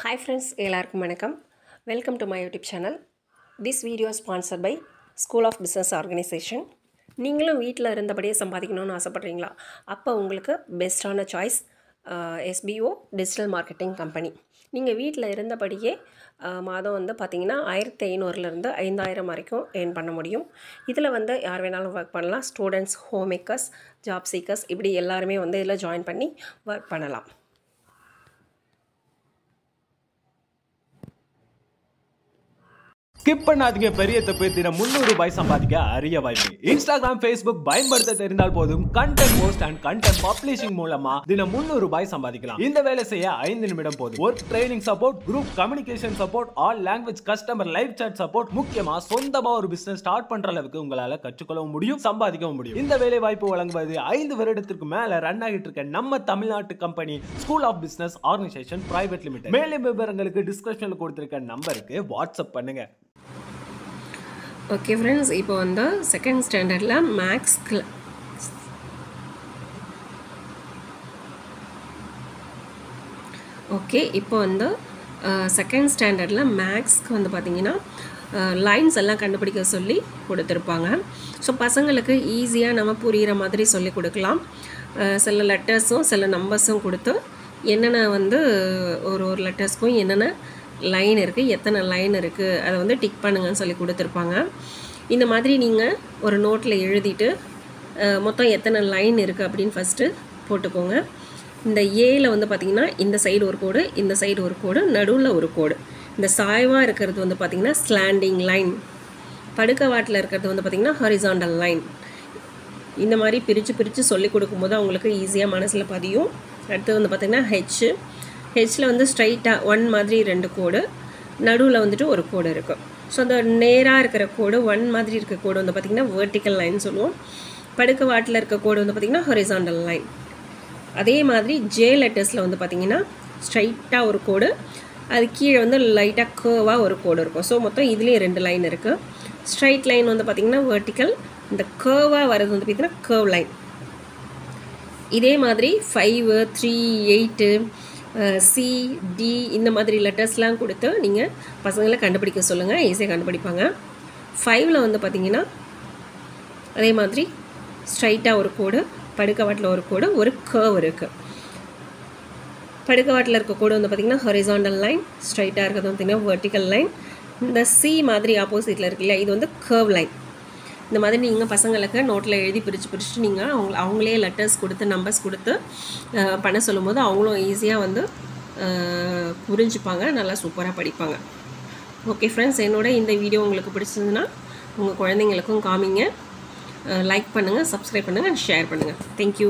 Hi friends, எல்லாருக்கும் வணக்கம். Welcome to my YouTube channel. This video is sponsored by School of Business Organization. நீங்களும் வீட்டில் இருந்தபடியே சம்பாதிக்கணும்னு ஆசைப்படுறீங்களா? அப்போ உங்களுக்கு பெஸ்ட்டான choice SBO digital marketing company. நீங்கள் வீட்டில் இருந்தபடியே மாதம் வந்து பார்த்திங்கன்னா 1500லேருந்து 5000 வரைக்கும் ஏர்ன் பண்ண முடியும். இதில் வந்து யார் வேணாலும் ஒர்க் பண்ணலாம். Students, home makers, job seekers இப்படி எல்லாருமே வந்து இதில் ஜாயின் பண்ணி ஒர்க் பண்ணலாம். ஸ்கிப் பண்ணாதீங்க, பெரிய தப்பு. தினம் 300 ரூபாய் சம்பாதிக்க அரிய வாய்ப்பு. இன்ஸ்டாகிராம், ஃபேஸ்புக் பயன்படுத்த தெரிந்தால் போதும். Content post and content publishing மூலமா தினம் 300 ரூபாய் சம்பாதிக்கலாம். இந்த வேலை செய்ய 5 நிமிடம் போதும். Work training support, group communication support, all language customer live chat support, முக்கியமா சொந்தமா ஒரு பிசினஸ் ஸ்டார்ட் பண்ற அளவுக்கு உங்களால கற்றுக்கொள்ளவும் முடியும், சம்பாதிக்கவும் முடியும். இந்த வேலை வாய்ப்பு வழங்குவது 5 வருடத்திற்கு மேல ரன் ஆகிட்டு இருக்க நம்ம தமிழ்நாட்டு company school of business organisation private limited. மேலும் விவரங்களுக்கு டிஸ்கிரிப்ஷன்ல கொடுத்திருக்க நம்பருக்கு வாட்ஸ்அப் பண்ணுங்க. ஓகே ஃப்ரெண்ட்ஸ், இப்போ வந்து செகண்ட் ஸ்டாண்டர்டில் மேக்ஸ் இப்போ வந்து செகண்ட் ஸ்டாண்டர்டில் மேக்ஸ்க்கு வந்து பார்த்திங்கன்னா லைன்ஸ் எல்லாம் கண்டுபிடிக்க சொல்லி கொடுத்துருப்பாங்க. ஸோ பசங்களுக்கு ஈஸியாக நம்ம புரிகிற மாதிரி சொல்லி கொடுக்கலாம். சில லெட்டர்ஸும் சில நம்பர்ஸும் கொடுத்து என்னென்ன வந்து ஒரு லெட்டர்ஸ்க்கும் என்னென்ன லைன் இருக்குது, எத்தனை லைன் இருக்குது, அதை வந்து டிக் பண்ணுங்கன்னு சொல்லி கொடுத்துருப்பாங்க. இந்த மாதிரி நீங்கள் ஒரு நோட்டில் எழுதிட்டு மொத்தம் எத்தனை லைன் இருக்குது அப்படின்னு ஃபஸ்ட்டு போட்டுக்கோங்க. இந்த ஏல வந்து பார்த்திங்கன்னா இந்த சைடு ஒரு கோடு, இந்த சைடு ஒரு கோடு, நடுவில் ஒரு கோடு. இந்த சாய்வாக இருக்கிறது வந்து பார்த்திங்கன்னா ஸ்லாண்டிங் லைன், படுக்கவாட்டில் இருக்கிறது வந்து பார்த்திங்கன்னா ஹாரிசாண்டல் லைன். இந்த மாதிரி பிரித்து சொல்லி கொடுக்கும்போது அவங்களுக்கு ஈஸியாக மனசில் பதியும். அடுத்து வந்து பார்த்திங்கன்னா ஹெச்சில் வந்து ஸ்ட்ரைட்டாக 1 மாதிரி 2 கோடு, நடுவில் வந்துட்டு ஒரு கோடு இருக்கும். ஸோ அந்த நேராக இருக்கிற கோடு 1 மாதிரி இருக்க கோடு வந்து பார்த்திங்கன்னா வெர்டிக்கல் லைன் சொல்லுவோம். படுக்க வாட்டில் இருக்க கோடு வந்து பார்த்திங்கன்னா ஹாரிசாண்டல் லைன். அதே மாதிரி ஜே லெட்டர்ஸில் வந்து பார்த்திங்கன்னா ஸ்ட்ரைட்டாக ஒரு கோடு, அது கீழே வந்து லைட்டாக கர்வாக ஒரு கோடு இருக்கும். ஸோ மொத்தம் இதுலேயும் 2 லைன் இருக்குது. ஸ்ட்ரைட் லைன் வந்து பார்த்திங்கன்னா வெர்டிக்கல், இந்த கர்வாக வர்றது வந்து பார்த்திங்கன்னா கர்வ் லைன். இதே மாதிரி 5, 3, 8, சி, டி இந்த மாதிரி லெட்டர்ஸ்லாம் கொடுத்து நீங்கள் பசங்களை கண்டுபிடிக்க சொல்லுங்கள், ஈஸியாக கண்டுபிடிப்பாங்க. 5ல் வந்து பார்த்திங்கன்னா அதே மாதிரி ஸ்ட்ரைட்டாக ஒரு கோடு, படுக்கவாட்டில் ஒரு கோடு, ஒரு கர்வ் இருக்குது. படுக்கவாட்டில் இருக்க கோடு வந்து பார்த்திங்கன்னா ஹாரிசாண்டல் லைன், ஸ்ட்ரைட்டாக இருக்கிறது வந்து பார்த்திங்கன்னா வெர்டிக்கல் லைன். இந்த சி மாதிரி ஆப்போசிட்டில் இருக்கு இல்லையா, இது வந்து கர்வ் லைன். இந்த மாதிரி நீங்கள் பசங்களுக்கு நோட்டில் எழுதி பிரித்து நீங்கள் அவங்களே லெட்டர்ஸ் கொடுத்து நம்பர்ஸ் கொடுத்து பண்ண சொல்லும்போது அவங்களும் ஈஸியாக வந்து புரிஞ்சுப்பாங்க, நல்லா சூப்பராக படிப்பாங்க. ஓகே ஃப்ரெண்ட்ஸ், என்னோட இந்த வீடியோ உங்களுக்கு பிடிச்சதுன்னா உங்கள் குழந்தைங்களுக்கும் காமிங்க, லைக் பண்ணுங்கள், சப்ஸ்கிரைப் பண்ணுங்கள், ஷேர் பண்ணுங்கள். தேங்க்யூ.